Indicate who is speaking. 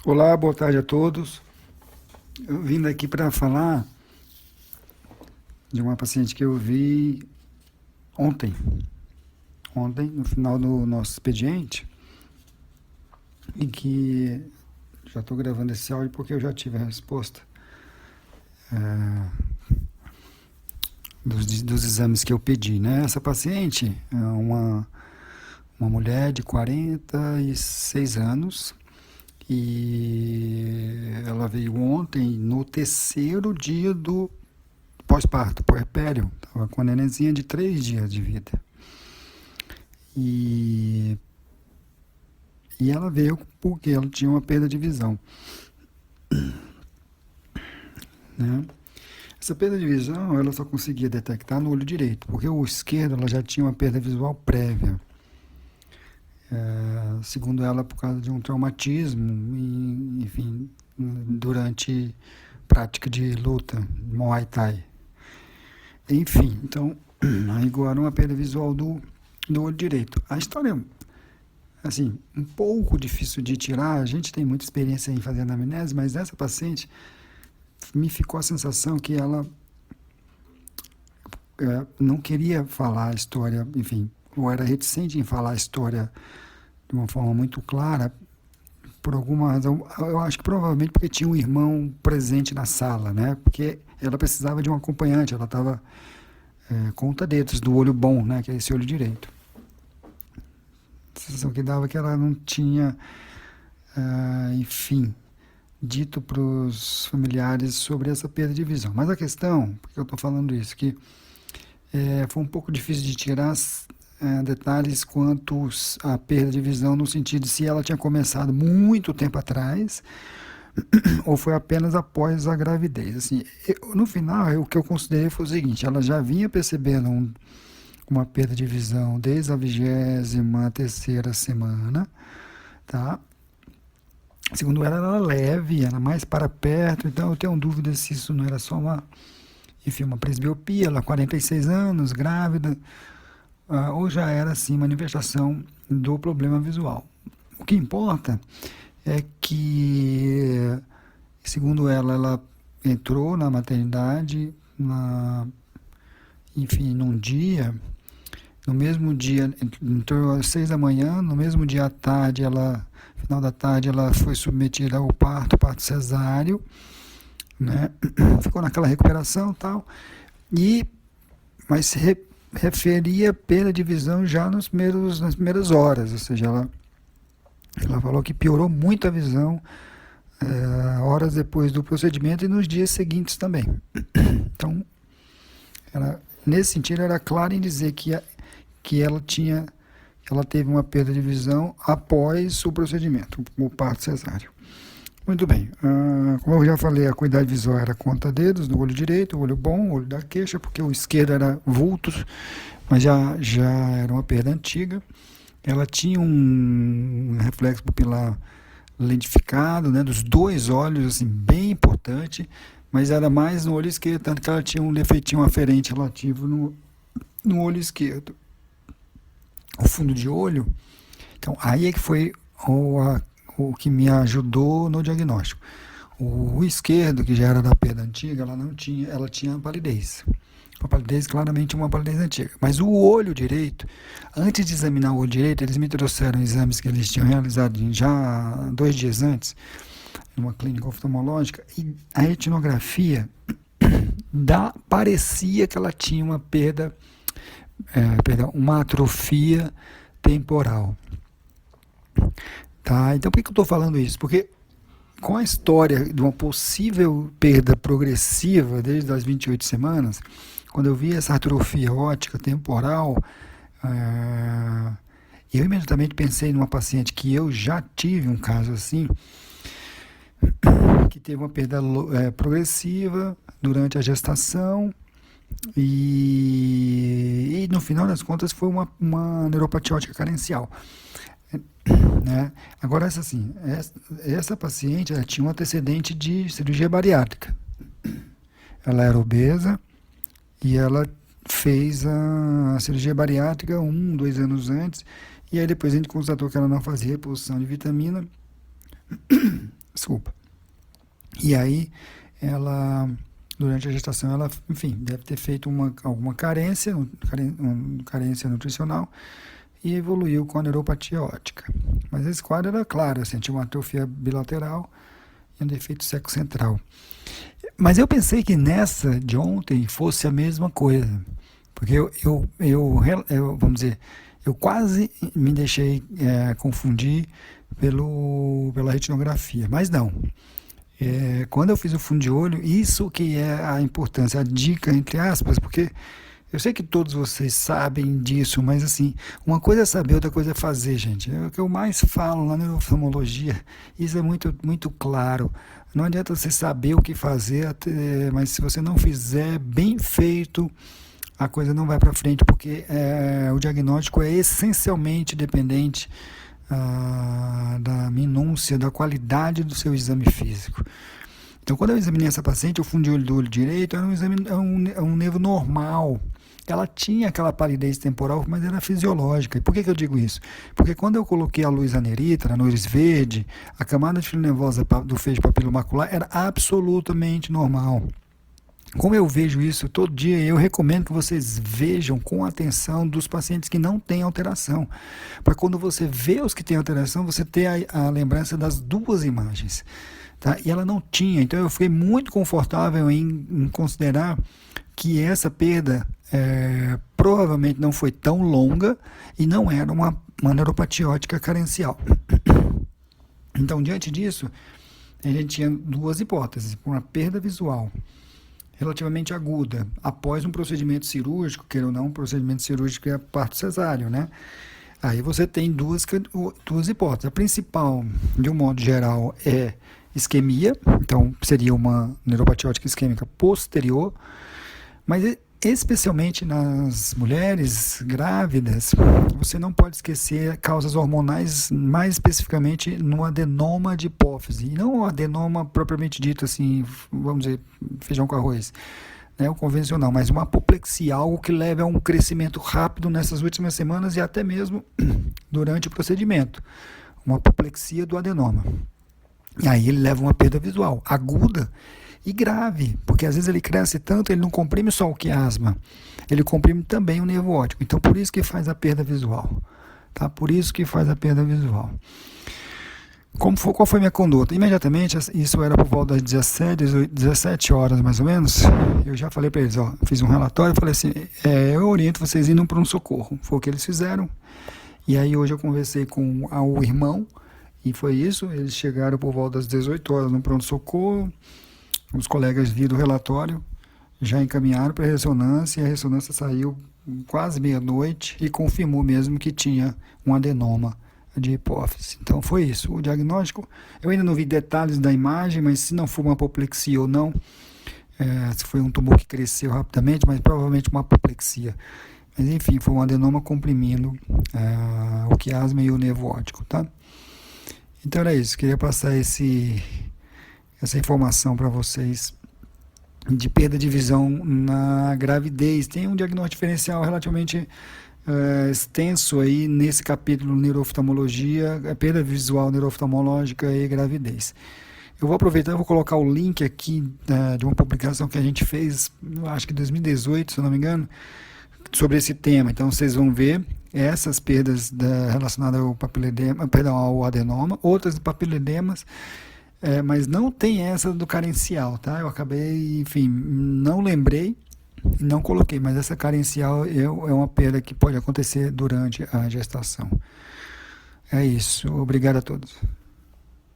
Speaker 1: Olá, boa tarde a todos. Eu vim aqui para falar de uma paciente que eu vi ontem, no final do nosso expediente, e que já estou gravando esse áudio porque eu já tive a resposta dos exames que eu pedi, né? Essa paciente é uma mulher de 46 anos e ela veio ontem no terceiro dia do pós-parto, puerpério. Estava com a nenenzinha de 3 dias de vida. E, e ela veio porque ela tinha uma perda de visão, né? Essa perda de visão ela só conseguia detectar no olho direito, porque o esquerdo ela já tinha uma perda visual prévia, segundo ela por causa de um traumatismo, enfim, durante prática de luta, Muay Thai. Enfim, então, agora uma perda visual do olho direito. A história assim, um pouco difícil de tirar. A gente tem muita experiência em fazer anamnese, mas essa paciente me ficou a sensação que ela não queria falar a história, enfim, ou era reticente em falar a história de uma forma muito clara, por alguma razão. Eu acho que provavelmente porque tinha um irmão presente na sala, né? Porque ela precisava de um acompanhante, ela estava conta-dedos do olho bom, né? Que é esse olho direito. A sensação que dava que ela não tinha, enfim, dito para os familiares sobre essa perda de visão. Mas a questão, por que eu estou falando isso, que foi um pouco difícil de tirar detalhes quanto à perda de visão, no sentido de se ela tinha começado muito tempo atrás ou foi apenas após a gravidez. Assim, no final, o que eu considerei foi o seguinte: ela já vinha percebendo uma perda de visão desde a 23ª semana, tá? Segundo ela, era leve, era mais para perto, então eu tenho dúvida se isso não era só uma presbiopia, ela 46 anos, grávida, ou já era assim manifestação do problema visual. O que importa é que, segundo ela entrou na maternidade, enfim, num dia, no mesmo dia, entrou às 6 da manhã, no mesmo dia à tarde, final da tarde, ela foi submetida ao parto cesáreo, né? Ficou naquela recuperação e tal, mas se referia perda de visão já nas primeiras horas, ou seja, ela falou que piorou muito a visão horas depois do procedimento e nos dias seguintes também. Então, nesse sentido, era claro em dizer que ela teve uma perda de visão após o procedimento, o parto cesáreo. Muito bem, como eu já falei, a acuidade visual era conta-dedos do olho direito, o olho bom, o olho da queixa, porque o esquerdo era vultus, mas já era uma perda antiga. Ela tinha um reflexo pupilar lentificado, né, dos dois olhos, assim, bem importante, mas era mais no olho esquerdo, tanto que ela tinha um defeitinho aferente relativo no olho esquerdo. O fundo de olho, então aí é que foi o que me ajudou no diagnóstico. O esquerdo, que já era da perda antiga, ela tinha palidez. Uma palidez, claramente uma palidez antiga. Mas o olho direito, antes de examinar o olho direito, eles me trouxeram exames que eles tinham realizado já 2 dias antes, numa clínica oftalmológica, e a retinografia parecia que ela tinha uma atrofia temporal. Tá? Então, por que eu estou falando isso? Porque com a história de uma possível perda progressiva desde as 28 semanas, quando eu vi essa atrofia óptica temporal, eu imediatamente pensei numa paciente que eu já tive um caso assim, que teve uma perda progressiva durante a gestação e no final das contas foi uma neuropatia óptica carencial. Né? Agora, essa paciente ela tinha um antecedente de cirurgia bariátrica. Ela era obesa e ela fez a cirurgia bariátrica 2 anos antes, e aí depois a gente constatou que ela não fazia reposição de vitamina, Desculpa. E aí, ela, durante a gestação, ela, enfim, deve ter feito alguma carência, carência nutricional, e evoluiu com a neuropatia óptica. Mas esse quadro era claro, assim, tinha uma atrofia bilateral e um defeito central. Mas eu pensei que nessa de ontem fosse a mesma coisa, porque vamos dizer, eu quase me deixei confundir pela retinografia, mas não. Quando eu fiz o fundo de olho, isso que é a importância, a dica, entre aspas, porque eu sei que todos vocês sabem disso, mas assim, uma coisa é saber, outra coisa é fazer, gente. É o que eu mais falo lá na oftalmologia, isso é muito, muito claro. Não adianta você saber o que fazer, mas se você não fizer bem feito, a coisa não vai para frente, porque o diagnóstico é essencialmente dependente da minúcia, da qualidade do seu exame físico. Então, quando eu examinei essa paciente, o fundo de olho do olho direito era um nervo normal. Ela tinha aquela palidez temporal, mas era fisiológica. E por que eu digo isso? Porque quando eu coloquei a luz anerita, a luz verde, a camada de fio nervosa do feixe papilomacular era absolutamente normal. Como eu vejo isso todo dia, eu recomendo que vocês vejam com atenção dos pacientes que não têm alteração. Para quando você vê os que têm alteração, você ter a lembrança das duas imagens. Tá? E ela não tinha, então eu fiquei muito confortável em considerar que essa perda provavelmente não foi tão longa e não era uma neuropatia óptica carencial. Então, diante disso, a gente tinha duas hipóteses. Uma perda visual relativamente aguda, após um procedimento cirúrgico, queira ou não, um procedimento cirúrgico é parto cesáreo, né? Aí você tem duas hipóteses. A principal, de um modo geral, é isquemia, então seria uma neuropatia óptica isquêmica posterior, mas especialmente nas mulheres grávidas, você não pode esquecer causas hormonais, mais especificamente no adenoma de hipófise, e não o adenoma propriamente dito, assim, vamos dizer, feijão com arroz, né, o convencional, mas uma apoplexia, algo que leve a um crescimento rápido nessas últimas semanas e até mesmo durante o procedimento, uma apoplexia do adenoma. E aí ele leva uma perda visual aguda e grave, porque às vezes ele cresce tanto, ele não comprime só o quiasma, ele comprime também o nervo óptico. Então, por isso que faz a perda visual. Tá? Por isso que faz a perda visual. Qual foi minha conduta? Imediatamente, isso era por volta das 17 horas mais ou menos, eu já falei para eles, fiz um relatório, falei assim, eu oriento vocês indo para um socorro. Foi o que eles fizeram. E aí hoje eu conversei com o irmão, e foi isso, eles chegaram por volta das 18 horas no pronto-socorro, os colegas viram o relatório, já encaminharam para a ressonância, e a ressonância saiu quase meia-noite e confirmou mesmo que tinha um adenoma de hipófise. Então foi isso, o diagnóstico, eu ainda não vi detalhes da imagem, mas se não for uma apoplexia ou não, se foi um tumor que cresceu rapidamente, mas provavelmente uma apoplexia. Mas enfim, foi um adenoma comprimindo o quiasma e o nervo óptico, tá? Então era isso, queria passar essa informação para vocês de perda de visão na gravidez. Tem um diagnóstico diferencial relativamente extenso aí nesse capítulo neuroftalmologia, perda visual neuroftalmológica e gravidez. Eu vou aproveitar e vou colocar o link aqui de uma publicação que a gente fez, acho que em 2018, se eu não me engano, sobre esse tema. Então vocês vão ver essas perdas relacionadas ao papiledema, perdão, ao adenoma, outras papiledemas, mas não tem essa do carencial, tá? Eu acabei, enfim, não lembrei e não coloquei, mas essa carencial é uma perda que pode acontecer durante a gestação. É isso. Obrigado a todos.